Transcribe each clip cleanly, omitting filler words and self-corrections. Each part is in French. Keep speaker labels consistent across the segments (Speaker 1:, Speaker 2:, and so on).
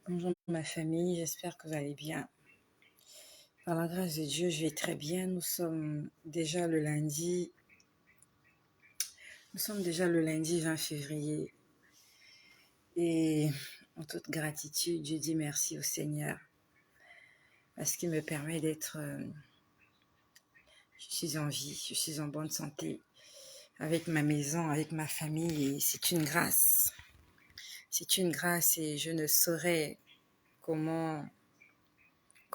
Speaker 1: Bonjour ma famille, j'espère que vous allez bien. Par la grâce de Dieu, je vais très bien. Nous sommes déjà le lundi 20 février. Et en toute gratitude, je dis merci au Seigneur parce qu'il me permet je suis en vie, je suis en bonne santé avec ma maison, avec ma famille et c'est une grâce. C'est une grâce et je ne saurais comment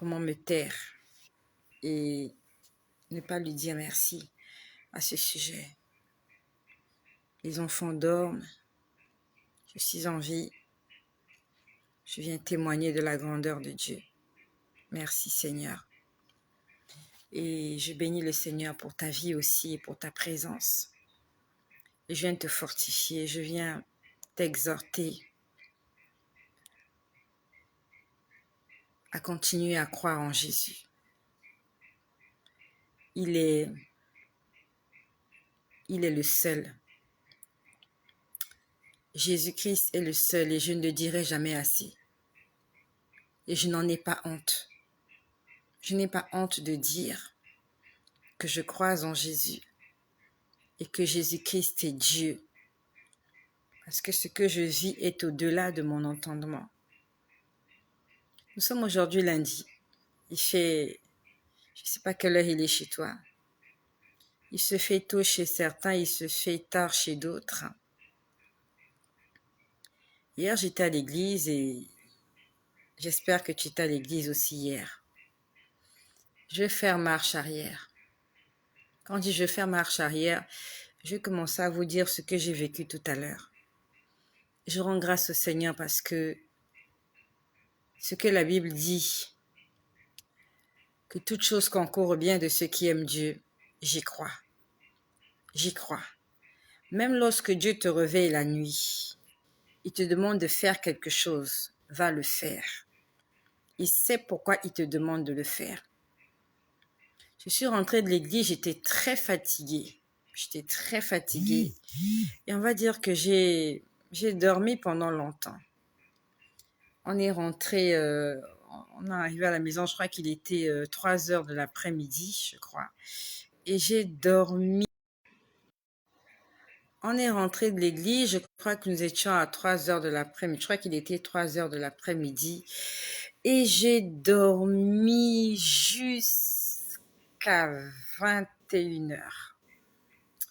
Speaker 1: me taire et ne pas lui dire merci à ce sujet. Les enfants dorment, je suis en vie, je viens témoigner de la grandeur de Dieu. Merci Seigneur. Et je bénis le Seigneur pour ta vie aussi et pour ta présence. Je viens te fortifier, je viens t'exhorter à continuer à croire en Jésus. Il est le seul. Jésus-Christ est le seul et je ne le dirai jamais assez. Et je n'en ai pas honte. Je n'ai pas honte de dire que je crois en Jésus et que Jésus-Christ est Dieu. Parce que ce que je vis est au-delà de mon entendement. Nous sommes aujourd'hui lundi. Je ne sais pas quelle heure il est chez toi. Il se fait tôt chez certains, il se fait tard chez d'autres. Hier, j'étais à l'église et j'espère que tu étais à l'église aussi hier. Je vais faire marche arrière. Quand je dis je vais faire marche arrière, je vais commencer à vous dire ce que j'ai vécu tout à l'heure. Je rends grâce au Seigneur parce que ce que la Bible dit, que toute chose concourt au bien de ceux qui aiment Dieu, j'y crois. J'y crois. Même lorsque Dieu te réveille la nuit, il te demande de faire quelque chose, va le faire. Il sait pourquoi il te demande de le faire. Je suis rentrée de l'église, j'étais très fatiguée. Et on va dire que j'ai dormi pendant longtemps. On est rentré, on est arrivé à la maison, je crois qu'il était 3 heures de l'après-midi, je crois. Et j'ai dormi. On est rentré de l'église, je crois que nous étions à 3 heures de l'après-midi. Je crois qu'il était 3 heures de l'après-midi. Et j'ai dormi jusqu'à 21 heures.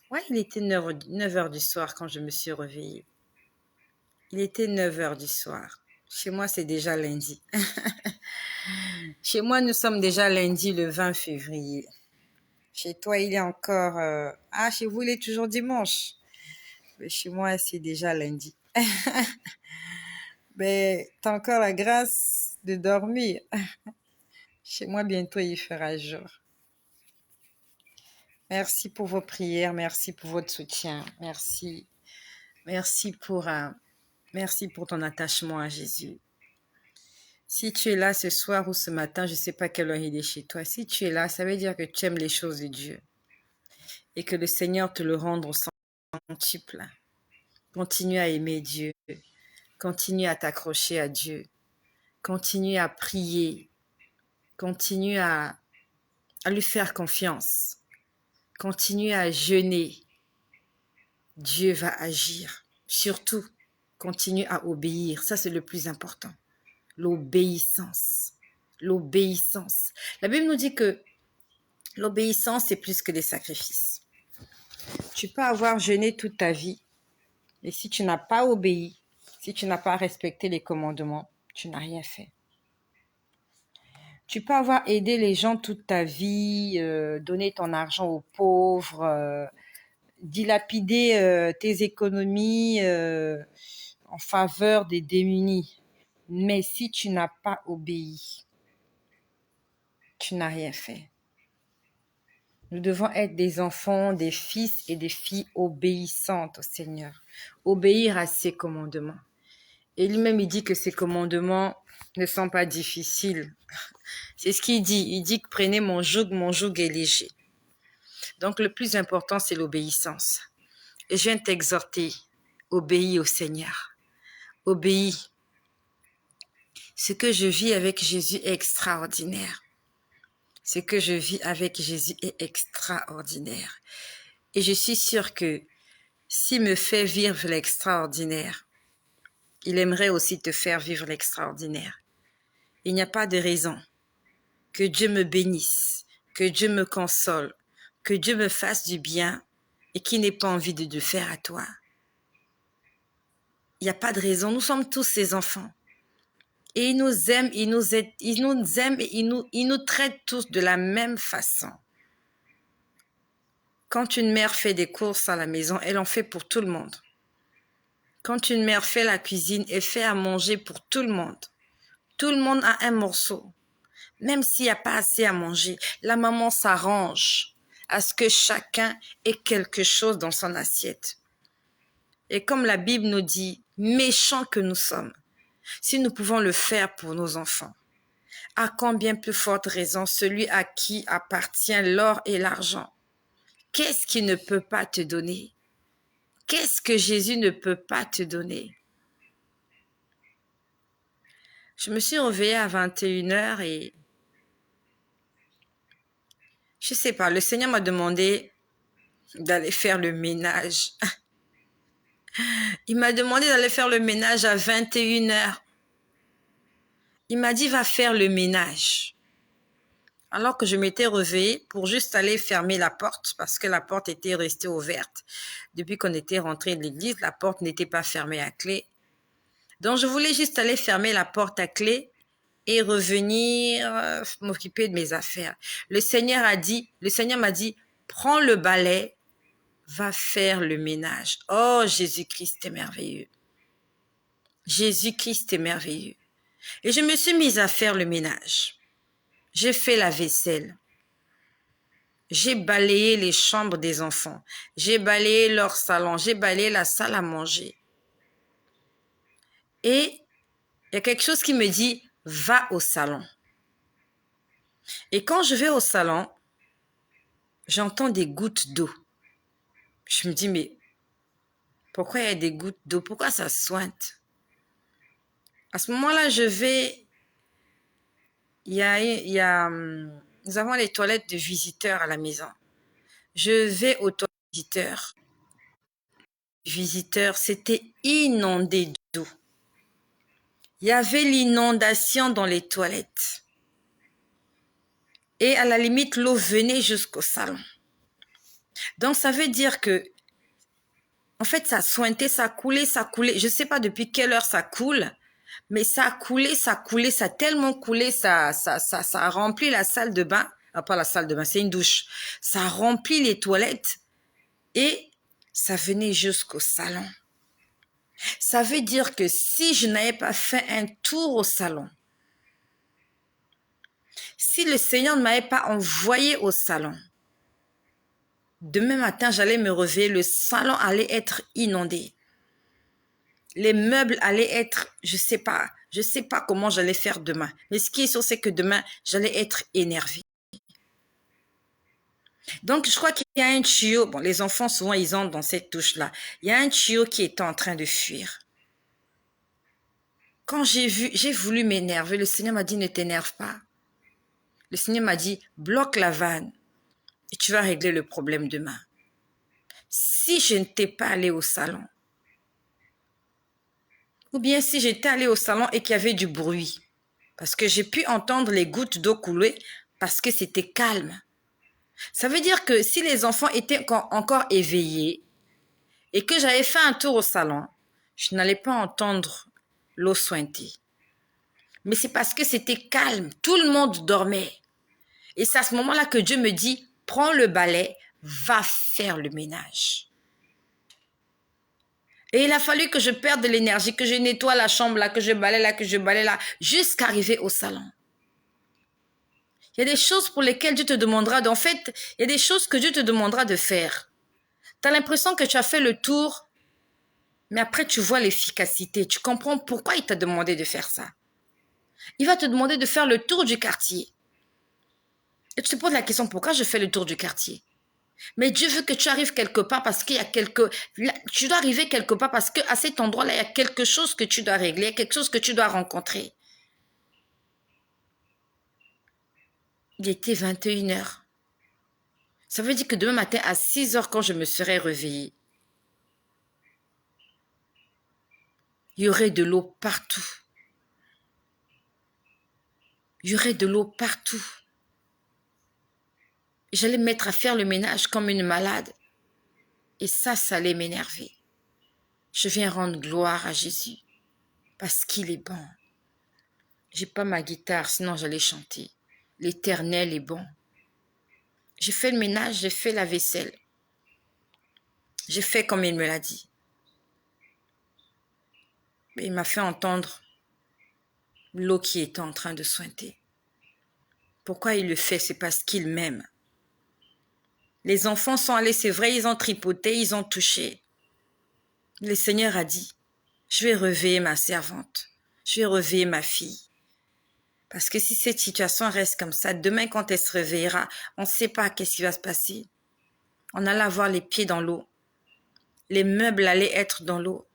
Speaker 1: Ouais, il était 9 heures du soir quand je me suis réveillée. Il était 9 heures du soir. Chez moi, c'est déjà lundi. Chez moi, nous sommes déjà lundi le 20 février. Chez toi, il est encore... chez vous, il est toujours dimanche. Mais chez moi, c'est déjà lundi. Mais t'as encore la grâce de dormir. Chez moi, bientôt, il fera jour. Merci pour vos prières. Merci pour votre soutien. Merci. Merci pour ton attachement à Jésus. Si tu es là ce soir ou ce matin, je ne sais pas quelle heure il est chez toi. Si tu es là, ça veut dire que tu aimes les choses de Dieu. Et que le Seigneur te le rende au centuple. Continue à aimer Dieu. Continue à t'accrocher à Dieu. Continue à prier. Continue à lui faire confiance. Continue à jeûner. Dieu va agir. Surtout, continue à obéir. Ça, c'est le plus important. L'obéissance. L'obéissance. La Bible nous dit que l'obéissance, c'est plus que des sacrifices. Tu peux avoir jeûné toute ta vie, et si tu n'as pas obéi, si tu n'as pas respecté les commandements, tu n'as rien fait. Tu peux avoir aidé les gens toute ta vie, donné ton argent aux pauvres, dilapider tes économies en faveur des démunis. Mais si tu n'as pas obéi, tu n'as rien fait. Nous devons être des enfants, des fils et des filles obéissantes au Seigneur. Obéir à ses commandements. Et lui-même, il dit que ses commandements ne sont pas difficiles. C'est ce qu'il dit. Il dit que prenez mon joug est léger. Donc, le plus important, c'est l'obéissance. Et je viens t'exhorter, obéis au Seigneur. Obéis. Ce que je vis avec Jésus est extraordinaire. Ce que je vis avec Jésus est extraordinaire. Et je suis sûre que s'il me fait vivre l'extraordinaire, il aimerait aussi te faire vivre l'extraordinaire. Il n'y a pas de raison que Dieu me bénisse, que Dieu me console, que Dieu me fasse du bien et qu'il n'ait pas envie de le faire à toi. Il n'y a pas de raison. Nous sommes tous ses enfants. Et il nous aime, il nous aide, il nous aime et il nous traite tous de la même façon. Quand une mère fait des courses à la maison, elle en fait pour tout le monde. Quand une mère fait la cuisine, elle fait à manger pour tout le monde. Tout le monde a un morceau. Même s'il n'y a pas assez à manger, la maman s'arrange à ce que chacun ait quelque chose dans son assiette. Et comme la Bible nous dit, méchants que nous sommes, si nous pouvons le faire pour nos enfants, à combien plus forte raison celui à qui appartient l'or et l'argent? Qu'est-ce qu'il ne peut pas te donner? Qu'est-ce que Jésus ne peut pas te donner? Je me suis réveillée à 21h et je sais pas, le Seigneur m'a demandé d'aller faire le ménage. Il m'a demandé d'aller faire le ménage à 21h. Il m'a dit, va faire le ménage. Alors que je m'étais réveillée pour juste aller fermer la porte parce que la porte était restée ouverte. Depuis qu'on était rentré de l'église, la porte n'était pas fermée à clé. Donc, je voulais juste aller fermer la porte à clé et revenir m'occuper de mes affaires. Le Seigneur m'a dit, prends le balai, va faire le ménage. Oh, Jésus-Christ est merveilleux. Jésus-Christ est merveilleux. Et je me suis mise à faire le ménage. J'ai fait la vaisselle. J'ai balayé les chambres des enfants. J'ai balayé leur salon. J'ai balayé la salle à manger. Et il y a quelque chose qui me dit, va au salon. Et quand je vais au salon, j'entends des gouttes d'eau. Je me dis, mais pourquoi il y a des gouttes d'eau? Pourquoi ça sointe? À ce moment-là, je vais... nous avons les toilettes de visiteurs à la maison. Je vais aux toilettes de visiteurs. C'était inondé d'eau. Il y avait l'inondation dans les toilettes. Et à la limite, l'eau venait jusqu'au salon. Donc, ça veut dire que, en fait, ça sointait, ça coulait. Je ne sais pas depuis quelle heure ça coule, mais ça a coulé, ça a tellement coulé, ça a rempli la salle de bain. Ah, pas la salle de bain, c'est une douche. Ça a rempli les toilettes et ça venait jusqu'au salon. Ça veut dire que si je n'avais pas fait un tour au salon, si le Seigneur ne m'avait pas envoyé au salon, demain matin, j'allais me réveiller, le salon allait être inondé. Les meubles allaient être, je sais pas comment j'allais faire demain. Mais ce qui est sûr, c'est que demain, j'allais être énervée. Donc, je crois qu'il y a un tuyau. Bon, les enfants, souvent, ils entrent dans cette touche-là. Il y a un tuyau qui est en train de fuir. Quand j'ai voulu m'énerver, le Seigneur m'a dit, ne t'énerve pas. Le Seigneur m'a dit, bloque la vanne et tu vas régler le problème demain. Si je n'étais pas allée au salon, ou bien si j'étais allée au salon et qu'il y avait du bruit, parce que j'ai pu entendre les gouttes d'eau couler parce que c'était calme. Ça veut dire que si les enfants étaient encore éveillés et que j'avais fait un tour au salon, je n'allais pas entendre l'eau suinter. Mais c'est parce que c'était calme, tout le monde dormait. Et c'est à ce moment-là que Dieu me dit, prends le balai, va faire le ménage. Et il a fallu que je perde de l'énergie, que je nettoie la chambre là, que je balaye là, jusqu'à arriver au salon. Il y a des choses pour lesquelles Dieu te demandera, en fait, il y a des choses que Dieu te demandera de faire. Tu as l'impression que tu as fait le tour, mais après tu vois l'efficacité, tu comprends pourquoi il t'a demandé de faire ça. Il va te demander de faire le tour du quartier. Et tu te poses la question, pourquoi je fais le tour du quartier? Mais Dieu veut que tu arrives quelque part parce qu'il y a tu dois arriver quelque part parce qu'à cet endroit-là, il y a quelque chose que tu dois régler, quelque chose que tu dois rencontrer. Il était 21h. Ça veut dire que demain matin, à 6h, quand je me serai réveillée, il y aurait de l'eau partout. Il y aurait de l'eau partout. J'allais me mettre à faire le ménage comme une malade. Et ça allait m'énerver. Je viens rendre gloire à Jésus parce qu'il est bon. J'ai pas ma guitare, sinon j'allais chanter. L'Éternel est bon. J'ai fait le ménage, j'ai fait la vaisselle. J'ai fait comme il me l'a dit. Et il m'a fait entendre l'eau qui était en train de suinter. Pourquoi il le fait? C'est parce qu'il m'aime. Les enfants sont allés, c'est vrai, ils ont tripoté, ils ont touché. Le Seigneur a dit, je vais réveiller ma servante. Je vais réveiller ma fille. Parce que si cette situation reste comme ça, demain quand elle se réveillera, on ne sait pas qu'est-ce qui va se passer. On allait avoir les pieds dans l'eau. Les meubles allaient être dans l'eau.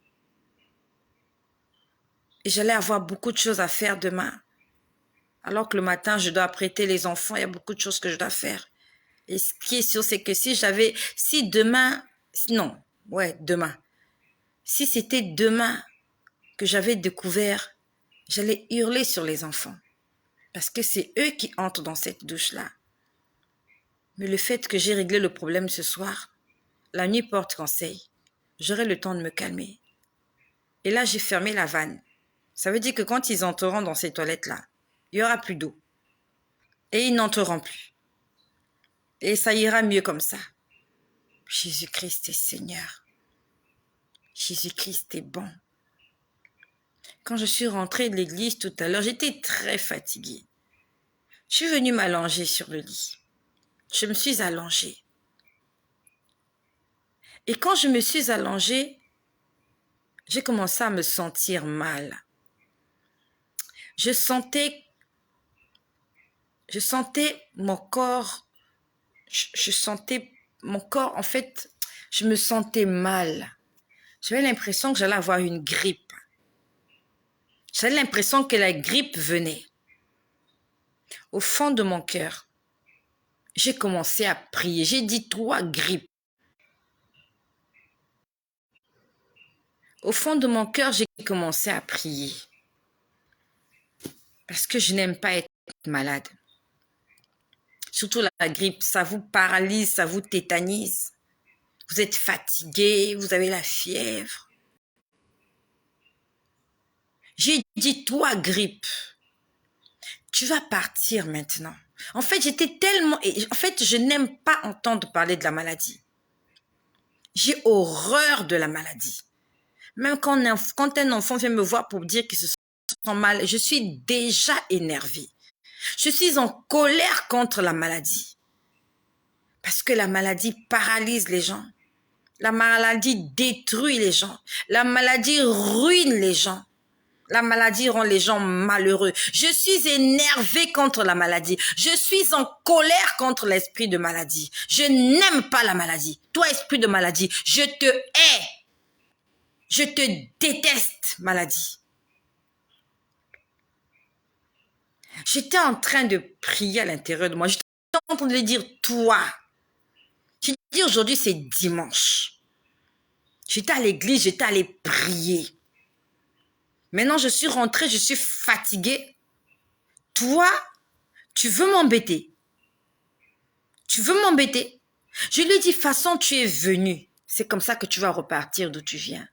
Speaker 1: Et j'allais avoir beaucoup de choses à faire demain. Alors que le matin, je dois apprêter les enfants, il y a beaucoup de choses que je dois faire. Et ce qui est sûr, c'est que si demain, si c'était demain que j'avais découvert, j'allais hurler sur les enfants. Parce que c'est eux qui entrent dans cette douche-là. Mais le fait que j'ai réglé le problème ce soir, la nuit porte conseil. J'aurai le temps de me calmer. Et là, j'ai fermé la vanne. Ça veut dire que quand ils entreront dans ces toilettes-là, il n'y aura plus d'eau. Et ils n'entreront plus. Et ça ira mieux comme ça. Jésus-Christ est Seigneur. Jésus-Christ est bon. Quand je suis rentrée de l'église tout à l'heure, j'étais très fatiguée. Je suis venue m'allonger sur le lit. Je me suis allongée. Et quand je me suis allongée, j'ai commencé à me sentir mal. Je sentais mon corps, je sentais mon corps, en fait, je me sentais mal. J'avais l'impression que j'allais avoir une grippe. J'avais l'impression que la grippe venait. Au fond de mon cœur, j'ai commencé à prier. J'ai dit, toi, grippe. Au fond de mon cœur, j'ai commencé à prier. Parce que je n'aime pas être malade. Surtout la grippe, ça vous paralyse, ça vous tétanise. Vous êtes fatigué, vous avez la fièvre. J'ai dit, toi, grippe, tu vas partir maintenant. En fait, je n'aime pas entendre parler de la maladie. J'ai horreur de la maladie. Même quand un enfant vient me voir pour dire qu'il se sent mal, je suis déjà énervée. Je suis en colère contre la maladie. Parce que la maladie paralyse les gens. La maladie détruit les gens. La maladie ruine les gens. La maladie rend les gens malheureux. Je suis énervée contre la maladie. Je suis en colère contre l'esprit de maladie. Je n'aime pas la maladie. Toi, esprit de maladie, je te hais. Je te déteste, maladie. J'étais en train de prier à l'intérieur de moi. J'étais en train de dire, toi. J'ai dit, aujourd'hui, c'est dimanche. J'étais à l'église, j'étais allée prier. Maintenant, je suis rentrée, je suis fatiguée. Toi, tu veux m'embêter. Tu veux m'embêter. Je lui ai dit, façon, tu es venu. C'est comme ça que tu vas repartir d'où tu viens.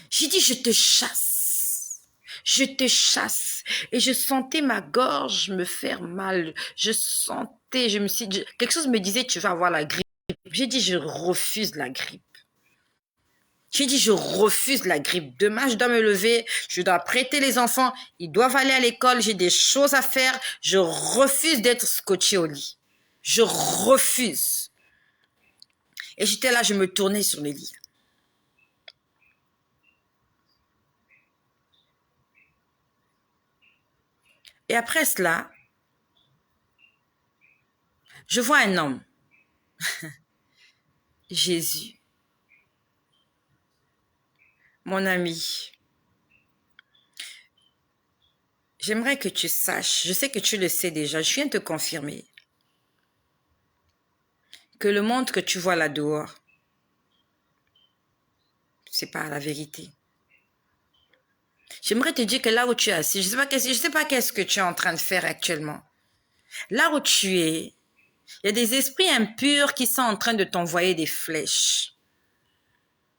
Speaker 1: J'ai dit, je te chasse. Je te chasse. Et je sentais ma gorge me faire mal. Quelque chose me disait, tu vas avoir la grippe. J'ai dit, je refuse la grippe. J'ai dit, je refuse la grippe. Demain, je dois me lever, je dois prêter les enfants, ils doivent aller à l'école, j'ai des choses à faire. Je refuse d'être scotché au lit. Je refuse. Et j'étais là, je me tournais sur le lit. Et après cela, je vois un homme. Jésus. Mon ami. j'aimerais que tu saches, je sais que tu le sais déjà, je viens te confirmer, que le monde que tu vois là dehors, c'est pas la vérité. J'aimerais te dire que là où tu es assis, je sais pas qu'est-ce que tu es en train de faire actuellement. Là où tu es, il y a des esprits impurs qui sont en train de t'envoyer des flèches.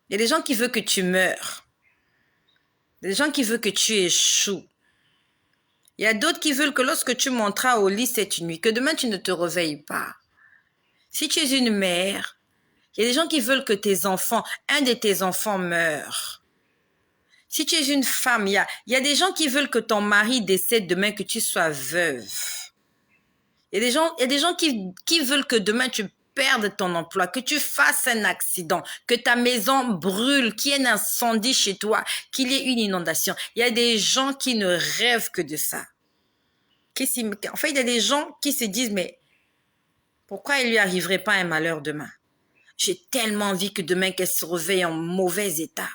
Speaker 1: Il y a des gens qui veulent que tu meurs. Il y a des gens qui veulent que tu échoues. Il y a d'autres qui veulent que lorsque tu monteras au lit cette nuit, que demain tu ne te réveilles pas. Si tu es une mère, il y a des gens qui veulent que un de tes enfants meure. Si tu es une femme, il y a des gens qui veulent que ton mari décède demain, que tu sois veuve. Il y a des gens qui veulent que demain tu perdes ton emploi, que tu fasses un accident, que ta maison brûle, qu'il y ait un incendie chez toi, qu'il y ait une inondation. Il y a des gens qui ne rêvent que de ça. En fait, il y a des gens qui se disent, mais pourquoi il lui arriverait pas un malheur demain? J'ai tellement envie que demain qu'elle se réveille en mauvais état.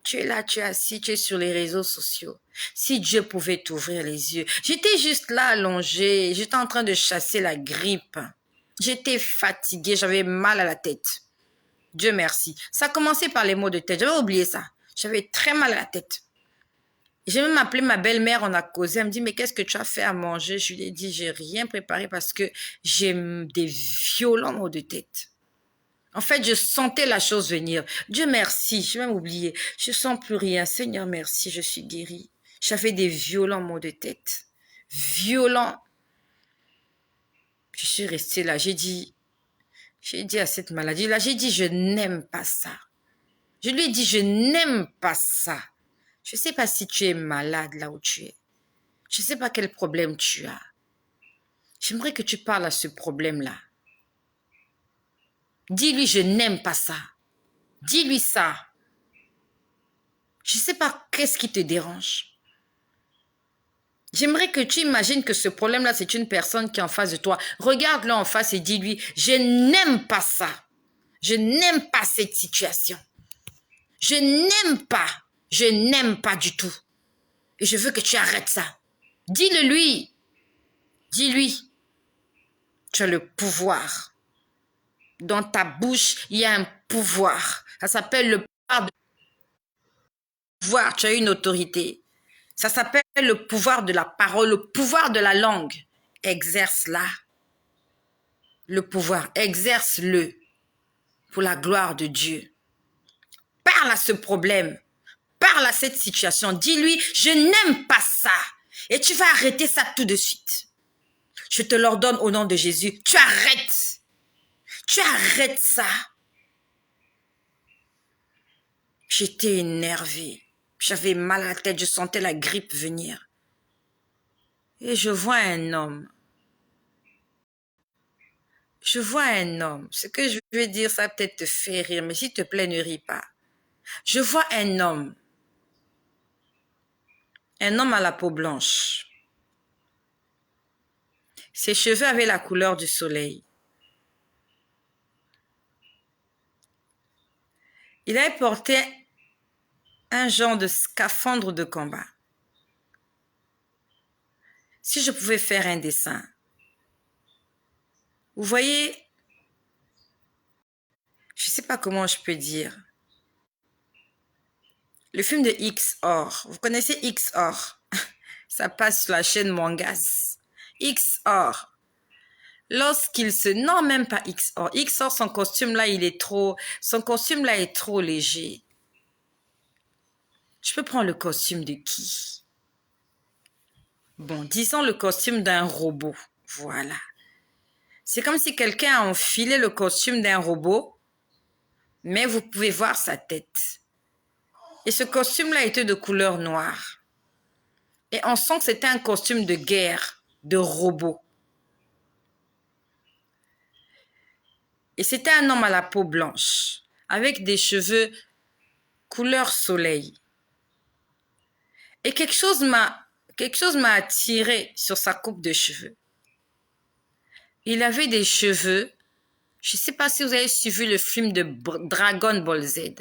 Speaker 1: Tu es là, tu es assis, tu es sur les réseaux sociaux. Si Dieu pouvait t'ouvrir les yeux. J'étais juste là allongée, j'étais en train de chasser la grippe. J'étais fatiguée, j'avais mal à la tête. Dieu merci. Ça a commencé par les maux de tête, j'avais oublié ça. J'avais très mal à la tête. J'ai même appelé ma belle-mère, on a causé, elle me dit, mais qu'est-ce que tu as fait à manger? Je lui ai dit, j'ai rien préparé parce que j'ai des violents maux de tête. En fait, je sentais la chose venir. Dieu merci, j'ai même oublié. Je sens plus rien. Seigneur merci, je suis guérie. J'avais des violents maux de tête. Violents. Je suis restée là. J'ai dit à cette maladie-là, j'ai dit, je n'aime pas ça. Je lui ai dit, je n'aime pas ça. Je ne sais pas si tu es malade là où tu es. Je ne sais pas quel problème tu as. J'aimerais que tu parles à ce problème-là. Dis-lui, je n'aime pas ça. Dis-lui ça. Je ne sais pas qu'est-ce qui te dérange. J'aimerais que tu imagines que ce problème-là, c'est une personne qui est en face de toi. Regarde-le en face et dis-lui, je n'aime pas ça. Je n'aime pas cette situation. Je n'aime pas. Je n'aime pas du tout. Et je veux que tu arrêtes ça. Dis-le lui. Dis-lui. Tu as le pouvoir. Dans ta bouche, il y a un pouvoir. Ça s'appelle le pouvoir. Tu as une autorité. Ça s'appelle le pouvoir de la parole, le pouvoir de la langue. Exerce-la. Le pouvoir, exerce-le pour la gloire de Dieu. Parle à ce problème. Parle à cette situation. Dis-lui, je n'aime pas ça. Et tu vas arrêter ça tout de suite. Je te l'ordonne au nom de Jésus. Tu arrêtes. Tu arrêtes ça. J'étais énervée. J'avais mal à la tête. Je sentais la grippe venir. Et je vois un homme. Je vois un homme. Ce que je vais dire, ça peut-être te fait rire, mais s'il te plaît, ne ris pas. Je vois un homme. Un homme à la peau blanche. Ses cheveux avaient la couleur du soleil. Il avait porté un genre de scaphandre de combat. Si je pouvais faire un dessin, vous voyez, je ne sais pas comment je peux dire. Le film de XOR, vous connaissez XOR? Ça passe sur la chaîne Mangas. XOR. Non, même pas XOR. XOR, son costume là, son costume là est trop léger. Je peux prendre le costume de qui? Bon, disons le costume d'un robot. Voilà. C'est comme si quelqu'un a enfilé le costume d'un robot, mais vous pouvez voir sa tête. Et ce costume-là était de couleur noire. Et on sent que c'était un costume de guerre, de robot. Et c'était un homme à la peau blanche, avec des cheveux couleur soleil. Et quelque chose m'a attiré sur sa coupe de cheveux. Il avait des cheveux, je ne sais pas si vous avez suivi le film de Dragon Ball Z.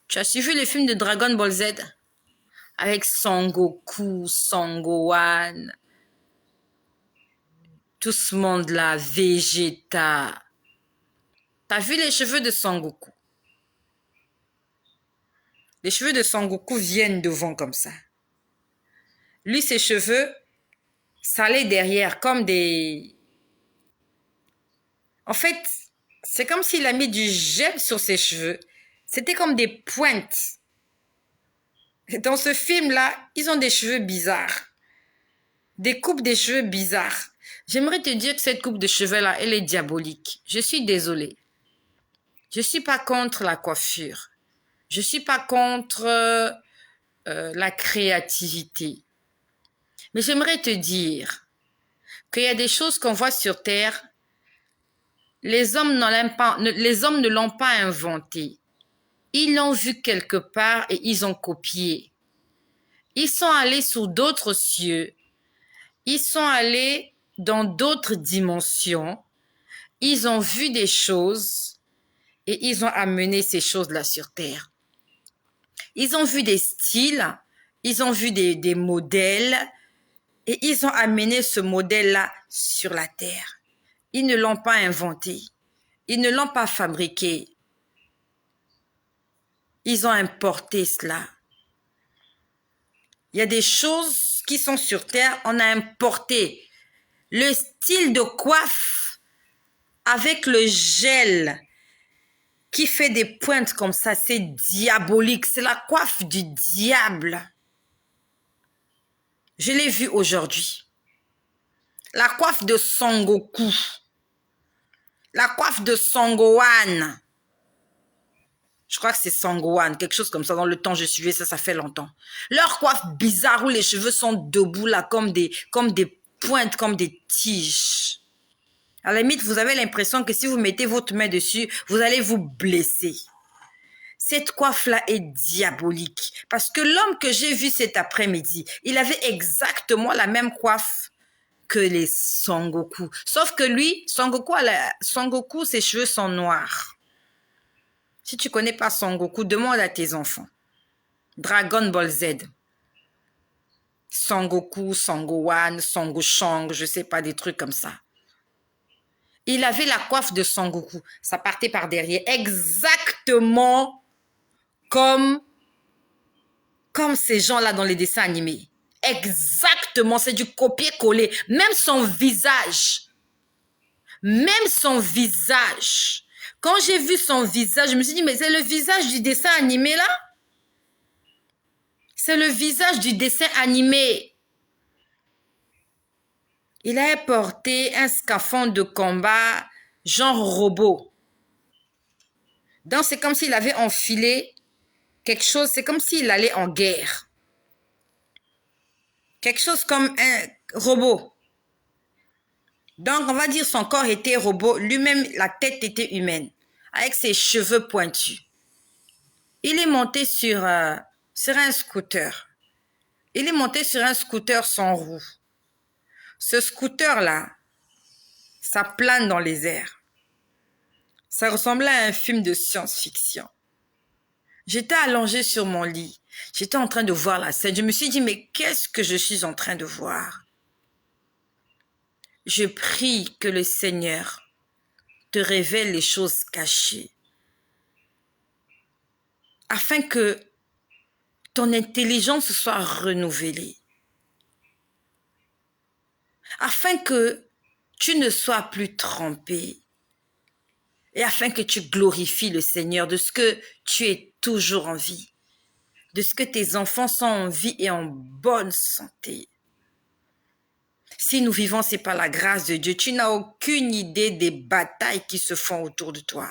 Speaker 1: Tu as suivi le film de Dragon Ball Z? avec Son Goku, Son Gohan, tout ce monde-là, Vegeta. T'as vu les cheveux de Son Goku? Les cheveux de Son Goku viennent devant comme ça. Lui, ses cheveux, ça allait derrière comme des... En fait, c'est comme s'il a mis du gel sur ses cheveux. C'était comme des pointes. Dans ce film-là, ils ont des cheveux bizarres. Des coupes de cheveux bizarres. J'aimerais te dire que cette coupe de cheveux-là, elle est diabolique. Je suis désolée. Je suis pas contre la coiffure. Je suis pas contre la créativité. Mais j'aimerais te dire qu'il y a des choses qu'on voit sur Terre, les hommes ne l'ont pas inventé. Ils l'ont vu quelque part et ils ont copié. Ils sont allés sur d'autres cieux. Ils sont allés dans d'autres dimensions. Ils ont vu des choses et ils ont amené ces choses-là sur Terre. Ils ont vu des styles, ils ont vu des modèles et ils ont amené ce modèle-là sur la Terre. Ils ne l'ont pas inventé. Ils ne l'ont pas fabriqué. Ils ont importé cela. Il y a des choses qui sont sur Terre, on a importé. Le style de coiffe avec le gel qui fait des pointes comme ça, c'est diabolique. C'est la coiffe du diable. Je l'ai vu aujourd'hui. La coiffe de Son Goku. La coiffe de Son Gohan. Je crois que c'est Son Gohan, quelque chose comme ça. Dans le temps, je suivais ça, ça fait longtemps. Leur coiffe bizarre où les cheveux sont debout là, comme des pointes, comme des tiges. À la limite, vous avez l'impression que si vous mettez votre main dessus, vous allez vous blesser. Cette coiffe-là est diabolique. Parce que l'homme que j'ai vu cet après-midi, il avait exactement la même coiffe que les Son Goku. Sauf que lui, Son Goku, ses cheveux sont noirs. Si tu connais pas Son Goku, demande à tes enfants. Dragon Ball Z. Son Goku, Son Gohan, Son Gochang, je sais pas, des trucs comme ça. Il avait la coiffe de Son Goku. Ça partait par derrière. Exactement comme ces gens-là dans les dessins animés. Exactement. C'est du copier-coller. Même son visage. Quand j'ai vu son visage, je me suis dit, mais c'est le visage du dessin animé là? C'est le visage du dessin animé. Il a porté un scaphandre de combat genre robot. Donc, c'est comme s'il avait enfilé quelque chose, c'est comme s'il allait en guerre. Quelque chose comme un robot. Donc, on va dire son corps était robot, lui-même, la tête était humaine, avec ses cheveux pointus. Il est monté sur un scooter. Il est monté sur un scooter sans roue. Ce scooter-là, ça plane dans les airs. Ça ressemblait à un film de science-fiction. J'étais allongée sur mon lit. J'étais en train de voir la scène. Je me suis dit, mais qu'est-ce que je suis en train de voir? Je prie que le Seigneur te révèle les choses cachées, afin que ton intelligence soit renouvelée, afin que tu ne sois plus trompé, et afin que tu glorifies le Seigneur de ce que tu es toujours en vie, de ce que tes enfants sont en vie et en bonne santé. Si nous vivons, c'est par la grâce de Dieu. Tu n'as aucune idée des batailles qui se font autour de toi.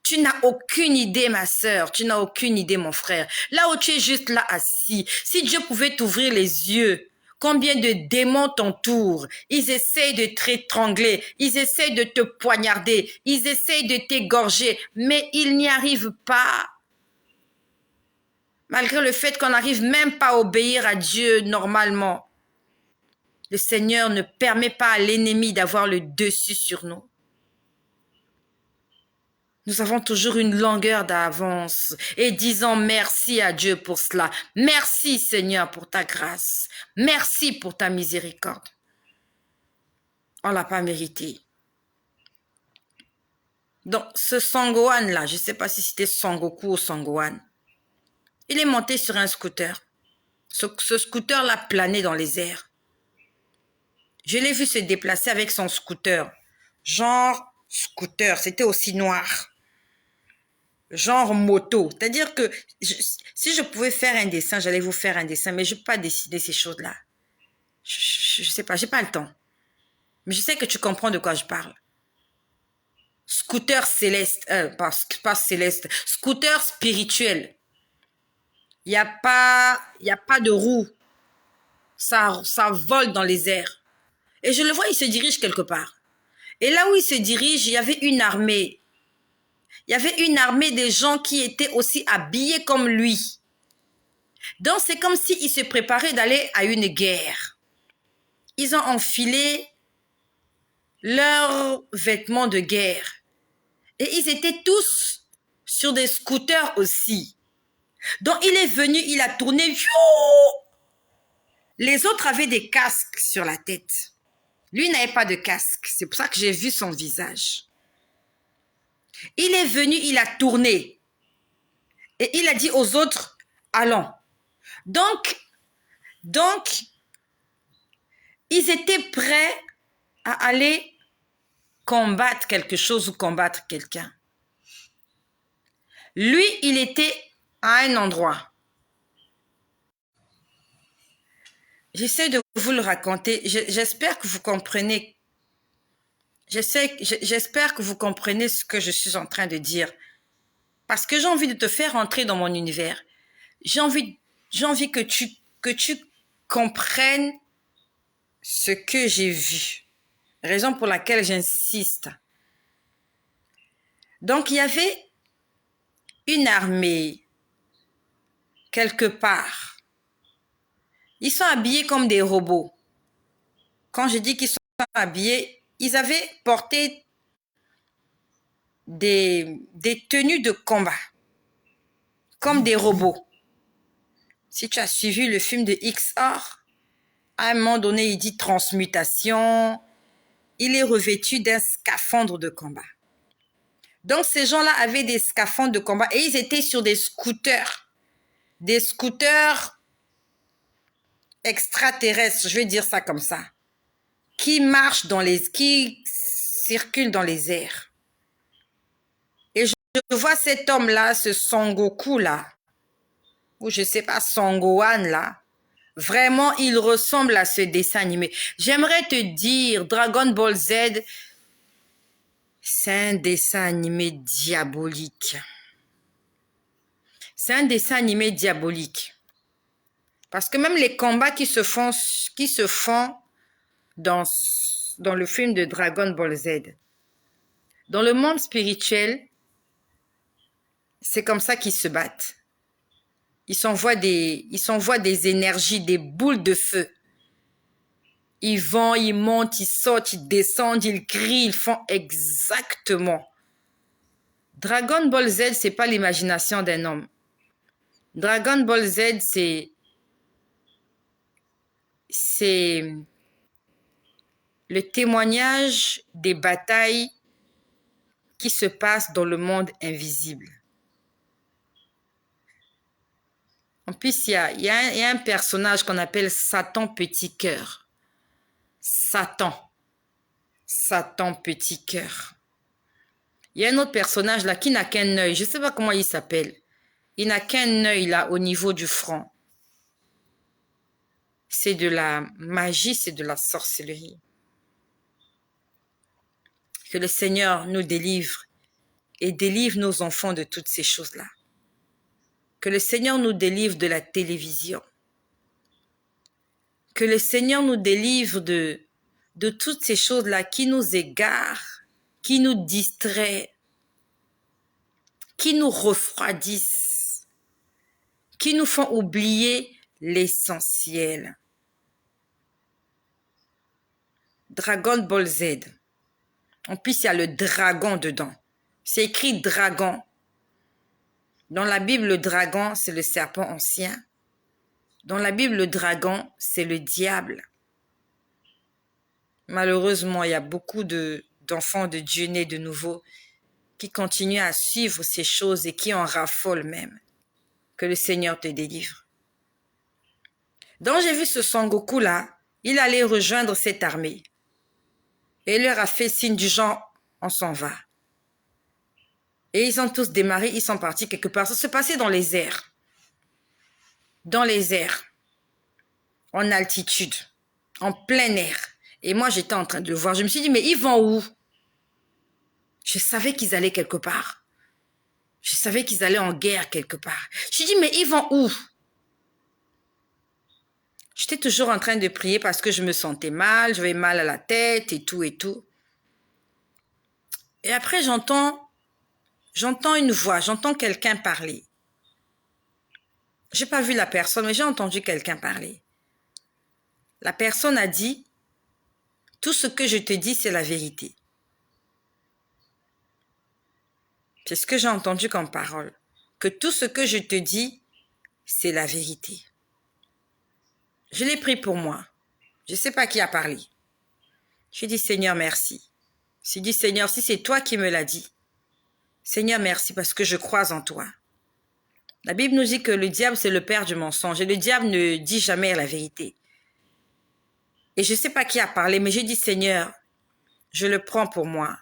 Speaker 1: Tu n'as aucune idée, ma sœur. Tu n'as aucune idée, mon frère. Là où tu es juste là assis, si Dieu pouvait t'ouvrir les yeux, combien de démons t'entourent. Ils essayent de t'étrangler. Ils essayent de te poignarder. Ils essayent de t'égorger. Mais ils n'y arrivent pas. Malgré le fait qu'on n'arrive même pas à obéir à Dieu normalement. Le Seigneur ne permet pas à l'ennemi d'avoir le dessus sur nous. Nous avons toujours une longueur d'avance et disons merci à Dieu pour cela. Merci Seigneur pour ta grâce. Merci pour ta miséricorde. On ne l'a pas mérité. Donc, ce Sangohan-là, je ne sais pas si c'était Sangoku ou Sangohan, il est monté sur un scooter. Ce scooter-là planait dans les airs. Je l'ai vu se déplacer avec son scooter. Genre scooter, c'était aussi noir. Genre moto. C'est-à-dire que si je pouvais faire un dessin, j'allais vous faire un dessin, mais je ne peux pas dessiner ces choses-là. Je ne sais pas, j'ai pas le temps. Mais je sais que tu comprends de quoi je parle. Scooter céleste, pas céleste, scooter spirituel. Il n'y a pas de roue. Ça vole dans les airs. Et je le vois, il se dirige quelque part. Et là où il se dirige, il y avait une armée. Il y avait une armée de gens qui étaient aussi habillés comme lui. Donc c'est comme s'ils se préparaient d'aller à une guerre. Ils ont enfilé leurs vêtements de guerre. Et ils étaient tous sur des scooters aussi. Donc il est venu, il a tourné. Les autres avaient des casques sur la tête. Lui n'avait pas de casque. C'est pour ça que j'ai vu son visage. Il est venu, il a tourné. Et il a dit aux autres, allons. Donc, ils étaient prêts à aller combattre quelque chose ou combattre quelqu'un. Lui, il était à un endroit. J'essaie de vous le raconter. J'espère que vous comprenez. J'espère que vous comprenez ce que je suis en train de dire. Parce que j'ai envie de te faire entrer dans mon univers. J'ai envie que tu comprennes ce que j'ai vu. Raison pour laquelle j'insiste. Donc, il y avait une armée quelque part. Ils sont habillés comme des robots. Quand je dis qu'ils sont habillés, ils avaient porté des tenues de combat, comme des robots. Si tu as suivi le film de XR, à un moment donné, il dit transmutation. Il est revêtu d'un scaphandre de combat. Donc, ces gens-là avaient des scaphandres de combat et ils étaient sur des scooters. Des scooters extraterrestres, je vais dire ça comme ça, qui circulent dans les airs. Et je vois cet homme-là, ce Son Goku-là, ou je sais pas, Son Gohan-là, vraiment, il ressemble à ce dessin animé. J'aimerais te dire, Dragon Ball Z, c'est un dessin animé diabolique. C'est un dessin animé diabolique. Parce que même les combats qui se font dans le film de Dragon Ball Z, dans le monde spirituel, c'est comme ça qu'ils se battent. Ils s'envoient des énergies, des boules de feu. Ils vont, ils montent, ils sautent, ils descendent, ils crient, ils font exactement. Dragon Ball Z, c'est pas l'imagination d'un homme. Dragon Ball Z, c'est le témoignage des batailles qui se passent dans le monde invisible. En plus, il y a un personnage qu'on appelle Satan Petit Cœur. Satan Petit Cœur. Il y a un autre personnage là qui n'a qu'un œil. Je ne sais pas comment il s'appelle. Il n'a qu'un œil là au niveau du front. C'est de la magie, c'est de la sorcellerie. Que le Seigneur nous délivre et délivre nos enfants de toutes ces choses-là. Que le Seigneur nous délivre de la télévision. Que le Seigneur nous délivre de toutes ces choses-là qui nous égarent, qui nous distraient, qui nous refroidissent, qui nous font oublier l'essentiel. Dragon Ball Z. En plus, il y a le dragon dedans. C'est écrit dragon. Dans la Bible, le dragon, c'est le serpent ancien. Dans la Bible, le dragon, c'est le diable. Malheureusement, il y a beaucoup d'enfants de Dieu nés de nouveau qui continuent à suivre ces choses et qui en raffolent même. Que le Seigneur te délivre. Donc j'ai vu ce Son Goku-là, il allait rejoindre cette armée. Et il leur a fait signe du genre, on s'en va. Et ils ont tous démarré, ils sont partis quelque part. Ça se passait dans les airs. Dans les airs. En altitude. En plein air. Et moi, j'étais en train de le voir. Je me suis dit, mais ils vont où? Je savais qu'ils allaient quelque part. Je savais qu'ils allaient en guerre quelque part. Je me suis dit, mais ils vont où? J'étais toujours en train de prier parce que je me sentais mal, j'avais mal à la tête et tout et tout. Et après, j'entends une voix, j'entends quelqu'un parler. J'ai pas vu la personne, mais j'ai entendu quelqu'un parler. La personne a dit, tout ce que je te dis, c'est la vérité. C'est ce que j'ai entendu comme parole. Que tout ce que je te dis, c'est la vérité. Je l'ai pris pour moi. Je ne sais pas qui a parlé. J'ai dit, Seigneur, merci. J'ai dit, Seigneur, si c'est toi qui me l'as dit, Seigneur, merci parce que je crois en toi. La Bible nous dit que le diable, c'est le père du mensonge et le diable ne dit jamais la vérité. Et je ne sais pas qui a parlé, mais j'ai dit, Seigneur, je le prends pour moi.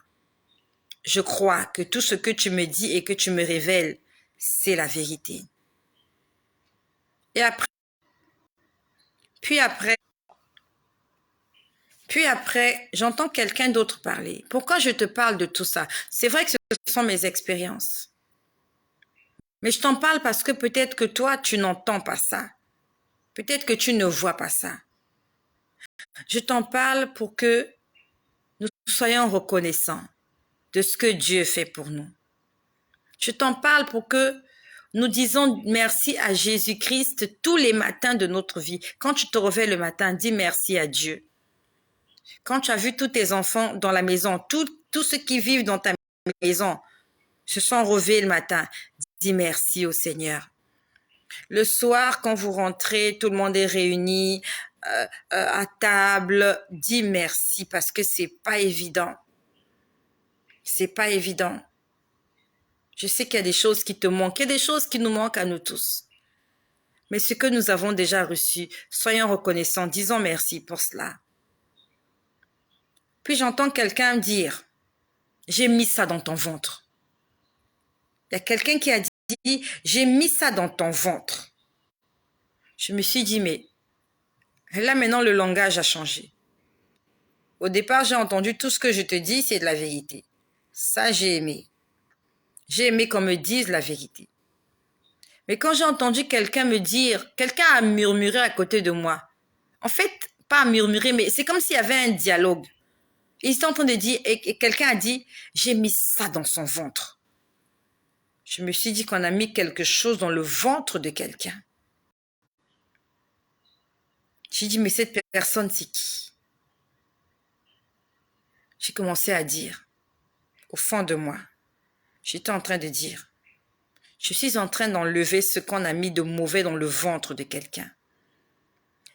Speaker 1: Je crois que tout ce que tu me dis et que tu me révèles, c'est la vérité. Et après, puis après, j'entends quelqu'un d'autre parler. Pourquoi je te parle de tout ça? C'est vrai que ce sont mes expériences. Mais je t'en parle parce que peut-être que toi, tu n'entends pas ça. Peut-être que tu ne vois pas ça. Je t'en parle pour que nous soyons reconnaissants de ce que Dieu fait pour nous. Je t'en parle pour que nous disons merci à Jésus-Christ tous les matins de notre vie. Quand tu te réveilles le matin, dis merci à Dieu. Quand tu as vu tous tes enfants dans la maison, tous ceux qui vivent dans ta maison se sont réveillés le matin, dis merci au Seigneur. Le soir, quand vous rentrez, tout le monde est réuni à table, dis merci parce que c'est pas évident. C'est pas évident. Je sais qu'il y a des choses qui te manquent, il y a des choses qui nous manquent à nous tous. Mais ce que nous avons déjà reçu, soyons reconnaissants, disons merci pour cela. Puis j'entends quelqu'un dire, j'ai mis ça dans ton ventre. Il y a quelqu'un qui a dit, j'ai mis ça dans ton ventre. Je me suis dit, mais là maintenant le langage a changé. Au départ, j'ai entendu tout ce que je te dis, c'est de la vérité. Ça, j'ai aimé. J'ai aimé qu'on me dise la vérité. Mais quand j'ai entendu quelqu'un me dire, quelqu'un a murmuré à côté de moi. En fait, pas à murmurer, mais c'est comme s'il y avait un dialogue. Ils étaient en train de dire, et quelqu'un a dit, j'ai mis ça dans son ventre. Je me suis dit qu'on a mis quelque chose dans le ventre de quelqu'un. J'ai dit, mais cette personne, c'est qui? J'ai commencé à dire, au fond de moi, j'étais en train de dire, je suis en train d'enlever ce qu'on a mis de mauvais dans le ventre de quelqu'un.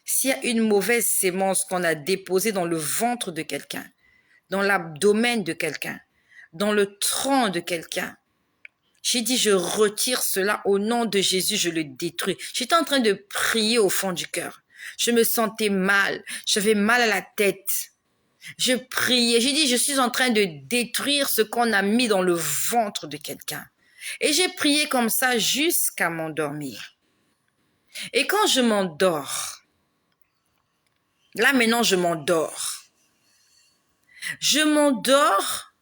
Speaker 1: S'il y a une mauvaise sémence qu'on a déposée dans le ventre de quelqu'un, dans l'abdomen de quelqu'un, dans le tronc de quelqu'un, j'ai dit, je retire cela au nom de Jésus, je le détruis. J'étais en train de prier au fond du cœur. Je me sentais mal, j'avais mal à la tête. Je priais, j'ai dit, je suis en train de détruire ce qu'on a mis dans le ventre de quelqu'un. Et j'ai prié comme ça jusqu'à m'endormir. Et quand je m'endors, là maintenant je m'endors. Je m'endors,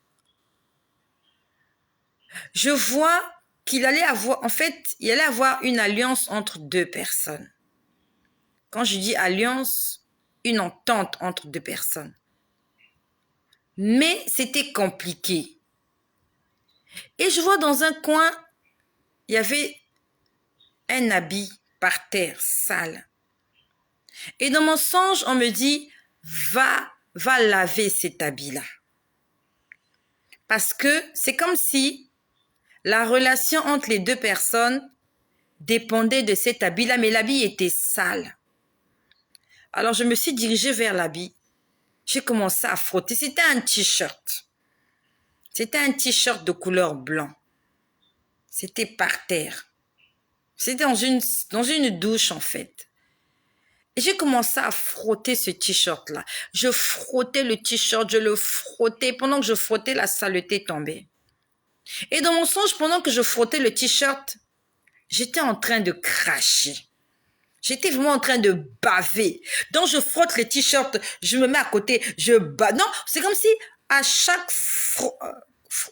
Speaker 1: je vois qu'il allait avoir, en fait, il allait avoir une alliance entre deux personnes. Quand je dis alliance, une entente entre deux personnes. Mais c'était compliqué. Et je vois dans un coin, il y avait un habit par terre, sale. Et dans mon songe, on me dit, va laver cet habit-là. Parce que c'est comme si la relation entre les deux personnes dépendait de cet habit-là, mais l'habit était sale. Alors, je me suis dirigée vers l'habit. J'ai commencé à frotter. C'était un t-shirt. C'était un t-shirt de couleur blanc. C'était par terre. C'était dans une douche, en fait. Et j'ai commencé à frotter ce t-shirt-là. Je frottais le t-shirt, je le frottais. Pendant que je frottais, la saleté tombait. Et dans mon songe, pendant que je frottais le t-shirt, j'étais en train de cracher. J'étais vraiment en train de baver. Donc, je frotte le t-shirt, je me mets à côté, je bave. Non, c'est comme si à chaque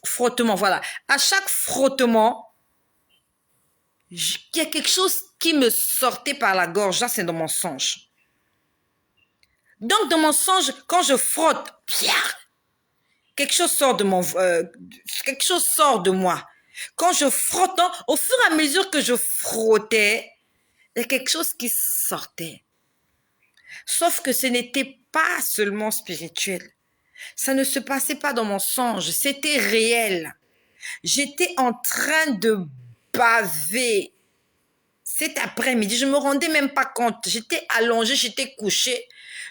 Speaker 1: frottement, voilà, à chaque frottement, il y a quelque chose qui me sortait par la gorge. Là, c'est dans mon songe. Donc, dans mon songe, quand je frotte, quelque chose sort de quelque chose sort de moi. Quand je frotte, au fur et à mesure que je frottais, il y a quelque chose qui sortait. Sauf que ce n'était pas seulement spirituel. Ça ne se passait pas dans mon songe, c'était réel. J'étais en train de baver cet après-midi. Je me rendais même pas compte. J'étais allongée, j'étais couchée.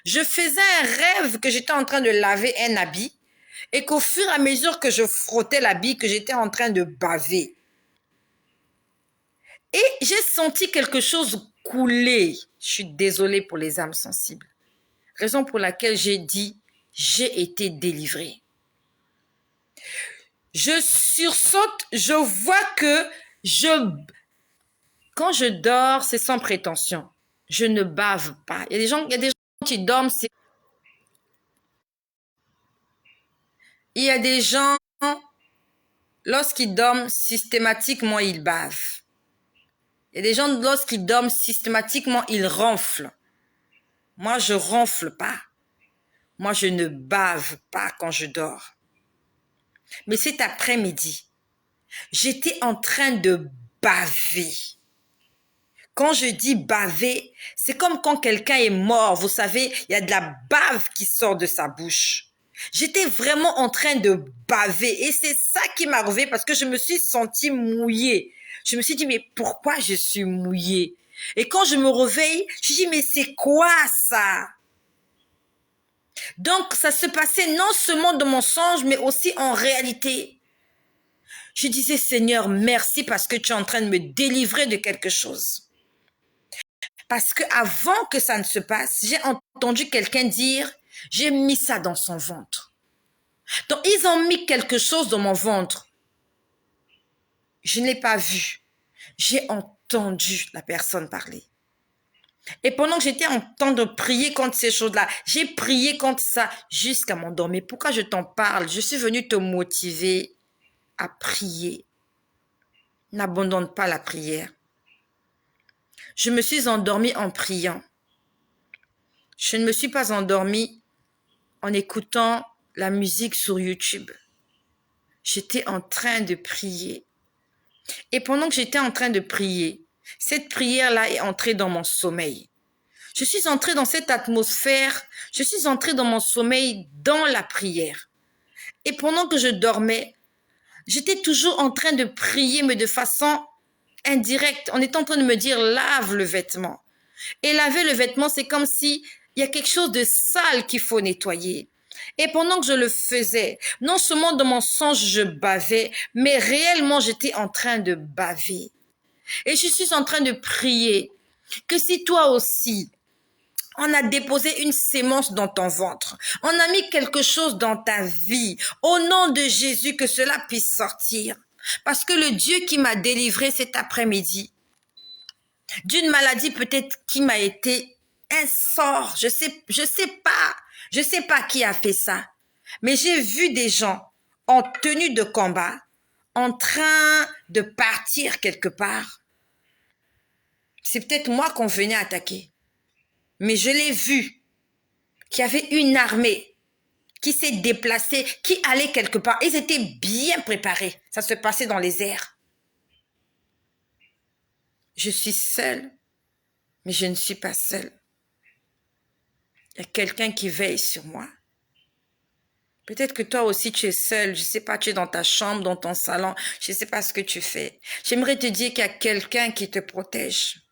Speaker 1: Je faisais un rêve que j'étais en train de laver un habit et qu'au fur et à mesure que je frottais l'habit, que j'étais en train de baver. Et j'ai senti quelque chose couler. Je suis désolée pour les âmes sensibles. Raison pour laquelle j'ai dit, j'ai été délivrée. Je sursaute, je vois que quand je dors, c'est sans prétention. Je ne bave pas. Il y a des gens qui dorment, il y a des gens, lorsqu'ils dorment, systématiquement, ils bavent. Il y a des gens, lorsqu'ils dorment, systématiquement, ils ronflent. Moi, je ronfle pas. Moi, je ne bave pas quand je dors. Mais cet après-midi, j'étais en train de baver. Quand je dis baver, c'est comme quand quelqu'un est mort. Vous savez, il y a de la bave qui sort de sa bouche. J'étais vraiment en train de baver et c'est ça qui m'a arrivé parce que je me suis sentie mouillée. Je me suis dit, mais pourquoi je suis mouillée? Et quand je me réveille, je dis, mais c'est quoi ça? Donc, ça se passait non seulement dans mon songe, mais aussi en réalité. Je disais, Seigneur, merci parce que tu es en train de me délivrer de quelque chose. Parce que avant que ça ne se passe, j'ai entendu quelqu'un dire, j'ai mis ça dans son ventre. Donc, ils ont mis quelque chose dans mon ventre. Je ne l'ai pas vu. J'ai entendu la personne parler. Et pendant que j'étais en train de prier contre ces choses-là, j'ai prié contre ça jusqu'à m'endormir. Pourquoi je t'en parle? Je suis venue te motiver à prier. N'abandonne pas la prière. Je me suis endormie en priant. Je ne me suis pas endormie en écoutant la musique sur YouTube. J'étais en train de prier. Et pendant que j'étais en train de prier, cette prière-là est entrée dans mon sommeil. Je suis entrée dans cette atmosphère, je suis entrée dans mon sommeil dans la prière. Et pendant que je dormais, j'étais toujours en train de prier, mais de façon indirecte. On était en train de me dire, lave le vêtement. Et laver le vêtement, c'est comme si il y a quelque chose de sale qu'il faut nettoyer. Et pendant que je le faisais, non seulement dans mon songe, je bavais, mais réellement, j'étais en train de baver. Et je suis en train de prier que si toi aussi, on a déposé une sémence dans ton ventre, on a mis quelque chose dans ta vie, au nom de Jésus, que cela puisse sortir. Parce que le Dieu qui m'a délivré cet après-midi, d'une maladie peut-être qui m'a été un sort, je sais pas qui a fait ça, mais j'ai vu des gens en tenue de combat, en train de partir quelque part. C'est peut-être moi qu'on venait attaquer, mais je l'ai vu, qu'il y avait une armée qui s'est déplacée, qui allait quelque part. Ils étaient bien préparés, ça se passait dans les airs. Je suis seule, mais je ne suis pas seule. Il y a quelqu'un qui veille sur moi. Peut-être que toi aussi tu es seul, je sais pas, tu es dans ta chambre, dans ton salon, je sais pas ce que tu fais. J'aimerais te dire qu'il y a quelqu'un qui te protège.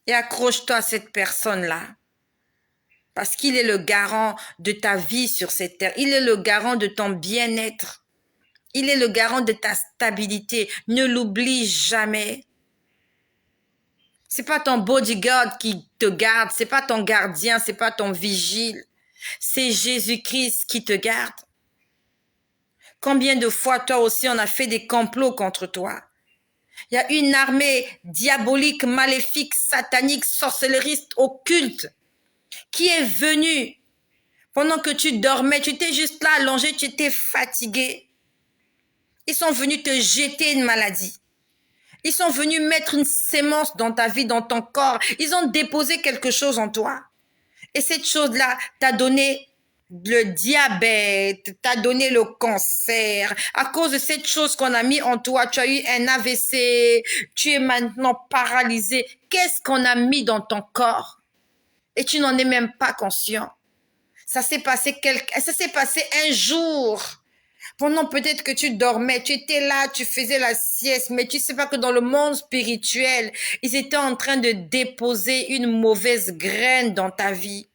Speaker 1: Et accroche-toi à cette personne-là. Parce qu'il est le garant de ta vie sur cette terre. Il est le garant de ton bien-être. Il est le garant de ta stabilité. Ne l'oublie jamais. C'est pas ton bodyguard qui te garde, c'est pas ton gardien, c'est pas ton vigile. C'est Jésus-Christ qui te garde. Combien de fois, toi aussi, on a fait des complots contre toi? Il y a une armée diabolique, maléfique, satanique, sorcelleriste, occulte qui est venue pendant que tu dormais. Tu étais juste là allongé, tu étais fatigué. Ils sont venus te jeter une maladie. Ils sont venus mettre une sémence dans ta vie, dans ton corps. Ils ont déposé quelque chose en toi. Et cette chose-là t'a donné le diabète, t'a donné le cancer. À cause de cette chose qu'on a mis en toi, tu as eu un AVC, tu es maintenant paralysé. Qu'est-ce qu'on a mis dans ton corps? Et tu n'en es même pas conscient. Ça s'est passé un jour. Pendant peut-être que tu dormais, tu étais là, tu faisais la sieste, mais tu sais pas que dans le monde spirituel, ils étaient en train de déposer une mauvaise graine dans ta vie.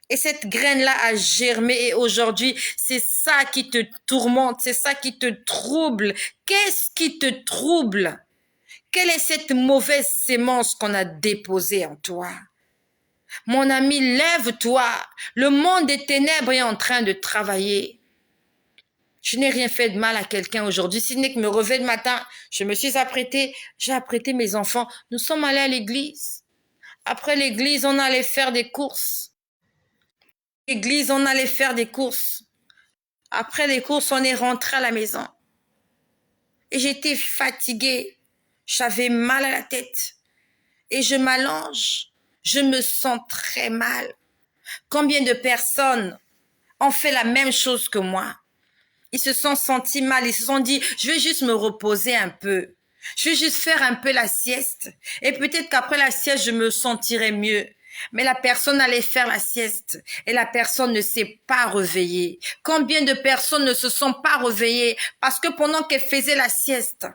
Speaker 1: Et cette graine-là a germé et aujourd'hui, c'est ça qui te tourmente, c'est ça qui te trouble. Qu'est-ce qui te trouble? Quelle est cette mauvaise sémence qu'on a déposée en toi? Mon ami, lève-toi. Le monde des ténèbres est en train de travailler. Je n'ai rien fait de mal à quelqu'un aujourd'hui, si ce n'est que me réveiller le matin, je me suis apprêtée, j'ai apprêté mes enfants. Nous sommes allés à l'église. Après l'église, on allait faire des courses. L'église, on allait faire des courses. Après les courses, on est rentré à la maison. Et j'étais fatiguée. J'avais mal à la tête. Et je m'allonge. Je me sens très mal. Combien de personnes ont fait la même chose que moi? Ils se sont sentis mal. Ils se sont dit, je vais juste me reposer un peu. Je vais juste faire un peu la sieste. Et peut-être qu'après la sieste, je me sentirai mieux. Mais la personne allait faire la sieste et la personne ne s'est pas réveillée. Combien de personnes ne se sont pas réveillées parce que pendant qu'elle faisait la sieste,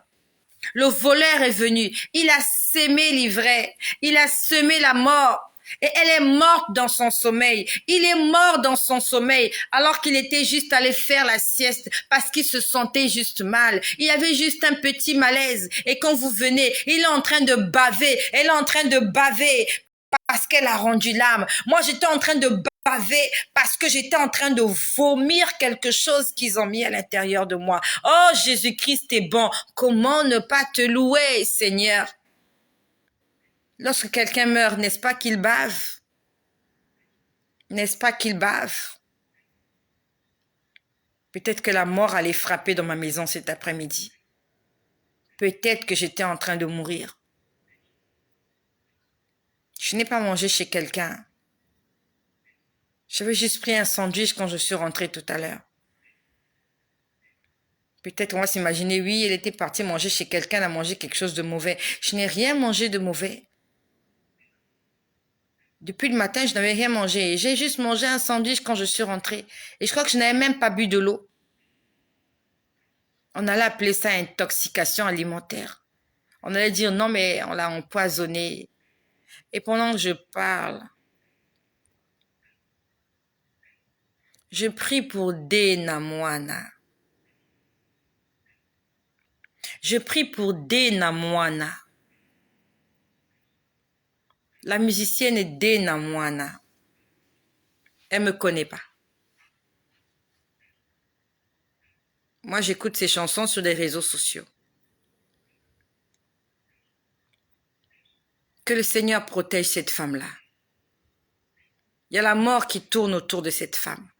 Speaker 1: le voleur est venu. Il a sémé l'ivraie. Il a semé la mort. Et elle est morte dans son sommeil. Il est mort dans son sommeil alors qu'il était juste allé faire la sieste parce qu'il se sentait juste mal. Il avait juste un petit malaise. Et quand vous venez, il est en train de baver. Elle est en train de baver parce qu'elle a rendu l'âme. Moi, j'étais en train de baver parce que j'étais en train de vomir quelque chose qu'ils ont mis à l'intérieur de moi. Oh, Jésus-Christ est bon. Comment ne pas te louer, Seigneur? Lorsque quelqu'un meurt, n'est-ce pas qu'il bave? N'est-ce pas qu'il bave? Peut-être que la mort allait frapper dans ma maison cet après-midi. Peut-être que j'étais en train de mourir. Je n'ai pas mangé chez quelqu'un. J'avais juste pris un sandwich quand je suis rentrée tout à l'heure. Peut-être on va s'imaginer, oui, elle était partie manger chez quelqu'un, elle a mangé quelque chose de mauvais. Je n'ai rien mangé de mauvais. Depuis le matin, je n'avais rien mangé. J'ai juste mangé un sandwich quand je suis rentrée. Et je crois que je n'avais même pas bu de l'eau. On allait appeler ça intoxication alimentaire. On allait dire non, mais on l'a empoisonné. Et pendant que je parle, je prie pour Dena Moana. Je prie pour Dena Moana. La musicienne est Dena Moana. Elle me connaît pas. Moi, j'écoute ses chansons sur les réseaux sociaux. Que le Seigneur protège cette femme-là. Il y a la mort qui tourne autour de cette femme.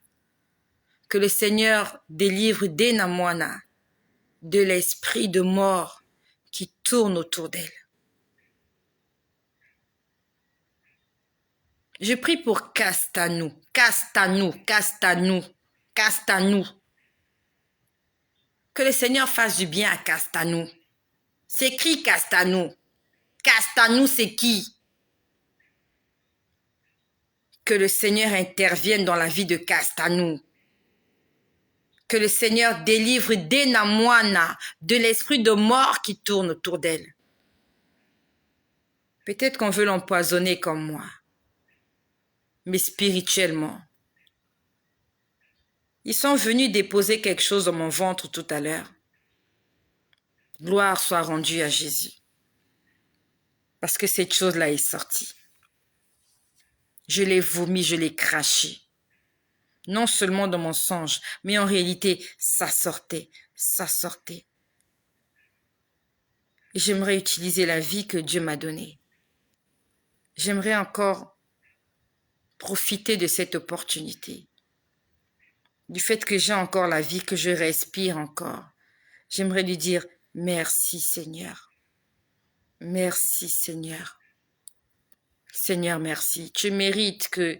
Speaker 1: Que le Seigneur délivre Dena Moana de l'esprit de mort qui tourne autour d'elle. Je prie pour Castanou, Castanou, Castanou, Castanou. Que le Seigneur fasse du bien à Castanou. C'est qui Castanou? Castanou, c'est qui? Que le Seigneur intervienne dans la vie de Castanou. Que le Seigneur délivre Denamoana de l'esprit de mort qui tourne autour d'elle. Peut-être qu'on veut l'empoisonner comme moi, mais spirituellement. Ils sont venus déposer quelque chose dans mon ventre tout à l'heure. Gloire soit rendue à Jésus. Parce que cette chose-là est sortie. Je l'ai vomi, je l'ai craché. Non seulement dans mon songe, mais en réalité, ça sortait, ça sortait. Et j'aimerais utiliser la vie que Dieu m'a donnée. J'aimerais encore profiter de cette opportunité. Du fait que j'ai encore la vie, que je respire encore. J'aimerais lui dire merci Seigneur. Merci Seigneur. Seigneur, merci. Tu mérites que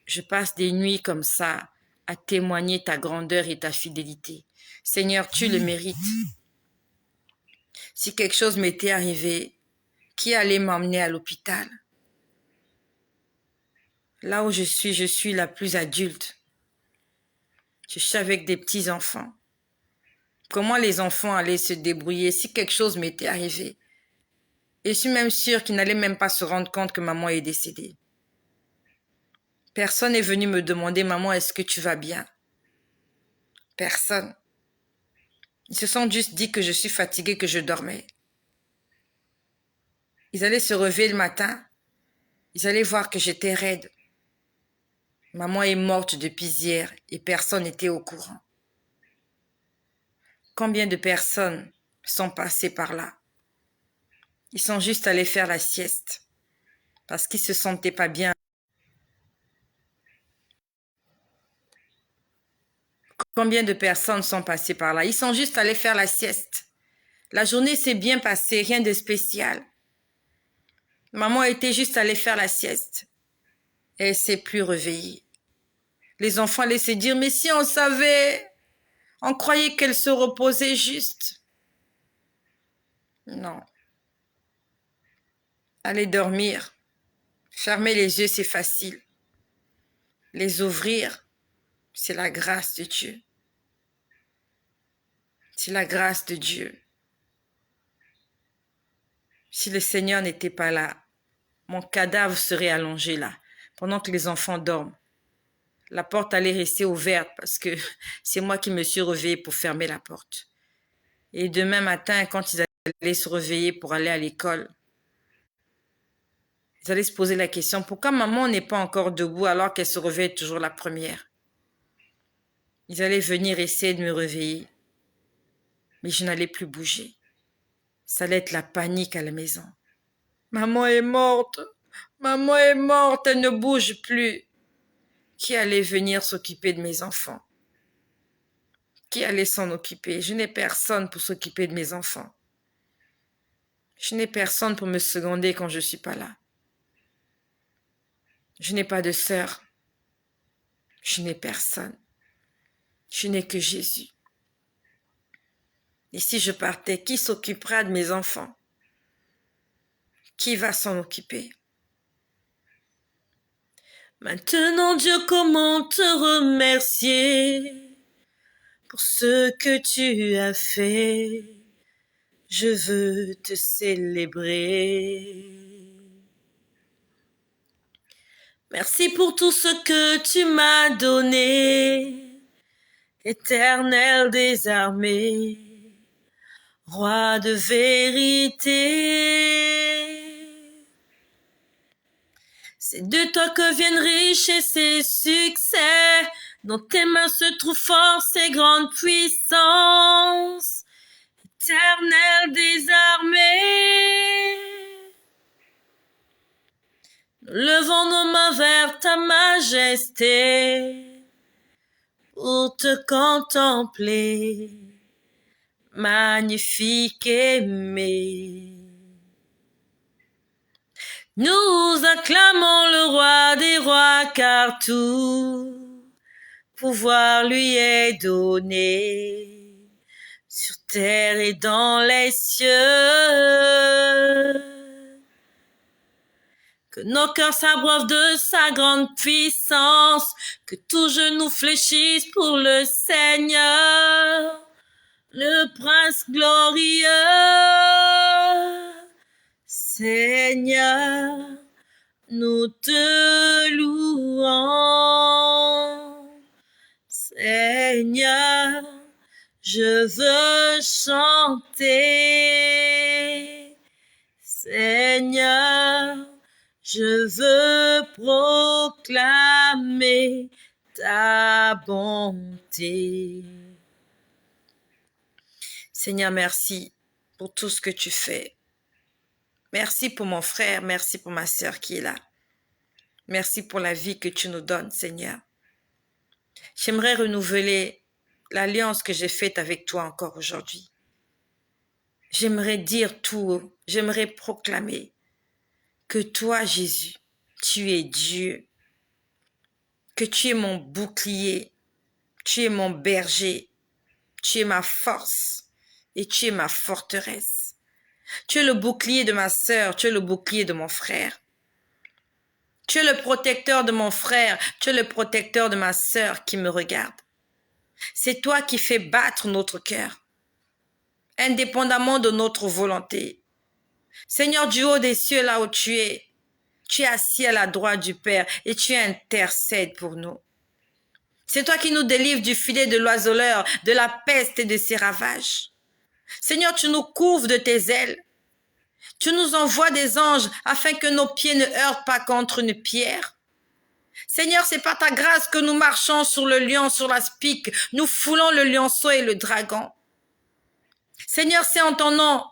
Speaker 1: je passe des nuits comme ça à témoigner ta grandeur et ta fidélité. Seigneur, tu le mérites. Si quelque chose m'était arrivé, qui allait m'emmener à l'hôpital? Là où je suis la plus adulte. Je suis avec des petits-enfants. Comment les enfants allaient se débrouiller si quelque chose m'était arrivé? Et je suis même sûre qu'ils n'allaient même pas se rendre compte que maman est décédée. Personne n'est venu me demander, maman, est-ce que tu vas bien? Personne. Ils se sont juste dit que je suis fatiguée, que je dormais. Ils allaient se réveiller le matin. Ils allaient voir que j'étais raide. Maman est morte depuis hier et personne n'était au courant. Combien de personnes sont passées par là? Ils sont juste allés faire la sieste parce qu'ils se sentaient pas bien. Combien de personnes sont passées par là? Ils sont juste allés faire la sieste. La journée s'est bien passée, rien de spécial. Maman était juste allée faire la sieste. Et elle s'est plus réveillée. Les enfants allaient se dire, mais si on savait, on croyait qu'elle se reposait juste. Non. Aller dormir, fermer les yeux, c'est facile. Les ouvrir, c'est la grâce de Dieu. C'est la grâce de Dieu. Si le Seigneur n'était pas là, mon cadavre serait allongé là, pendant que les enfants dorment. La porte allait rester ouverte parce que c'est moi qui me suis réveillée pour fermer la porte. Et demain matin, quand ils allaient se réveiller pour aller à l'école, ils allaient se poser la question, pourquoi maman n'est pas encore debout alors qu'elle se réveille toujours la première? Ils allaient venir essayer de me réveiller, mais je n'allais plus bouger. Ça allait être la panique à la maison. Maman est morte, elle ne bouge plus. Qui allait venir s'occuper de mes enfants? Qui allait s'en occuper? Je n'ai personne pour s'occuper de mes enfants. Je n'ai personne pour me seconder quand je ne suis pas là. Je n'ai pas de sœur. Je n'ai personne. Je n'ai que Jésus. Et si je partais, qui s'occupera de mes enfants? Qui va s'en occuper? Maintenant, Dieu, comment te remercier pour ce que tu as fait? Je veux te célébrer. Merci pour tout ce que tu m'as donné, Éternel des armées, Roi de vérité. C'est de toi que viennent richesses et succès, dans tes mains se trouve force et grande puissance, Éternel des armées. Nous levons nos mains vers ta majesté pour te contempler, magnifique aimé. Nous acclamons le roi des rois, car tout pouvoir lui est donné, sur terre et dans les cieux. Que nos cœurs s'abreuvent de sa grande puissance, que tout genou fléchisse pour le Seigneur, le Prince glorieux. Seigneur, nous te louons. Seigneur, je veux chanter. Seigneur, je veux proclamer ta bonté. Seigneur, merci pour tout ce que tu fais. Merci pour mon frère, merci pour ma sœur qui est là. Merci pour la vie que tu nous donnes, Seigneur. J'aimerais renouveler l'alliance que j'ai faite avec toi encore aujourd'hui. J'aimerais dire tout haut, j'aimerais proclamer que toi, Jésus, tu es Dieu, que tu es mon bouclier, tu es mon berger, tu es ma force et tu es ma forteresse. Tu es le bouclier de ma sœur, tu es le bouclier de mon frère. Tu es le protecteur de mon frère, tu es le protecteur de ma sœur qui me regarde. C'est toi qui fais battre notre cœur, indépendamment de notre volonté. Seigneur, du haut des cieux, là où tu es assis à la droite du Père et tu intercèdes pour nous. C'est toi qui nous délivres du filet de l'oiseleur, de la peste et de ses ravages. Seigneur, tu nous couvres de tes ailes. Tu nous envoies des anges afin que nos pieds ne heurtent pas contre une pierre. Seigneur, c'est par ta grâce que nous marchons sur le lion, sur la spique. Nous foulons le lionceau et le dragon. Seigneur, c'est en ton nom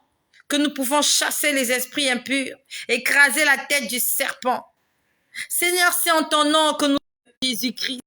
Speaker 1: que nous pouvons chasser les esprits impurs, écraser la tête du serpent. Seigneur, c'est en ton nom que nous, Jésus-Christ,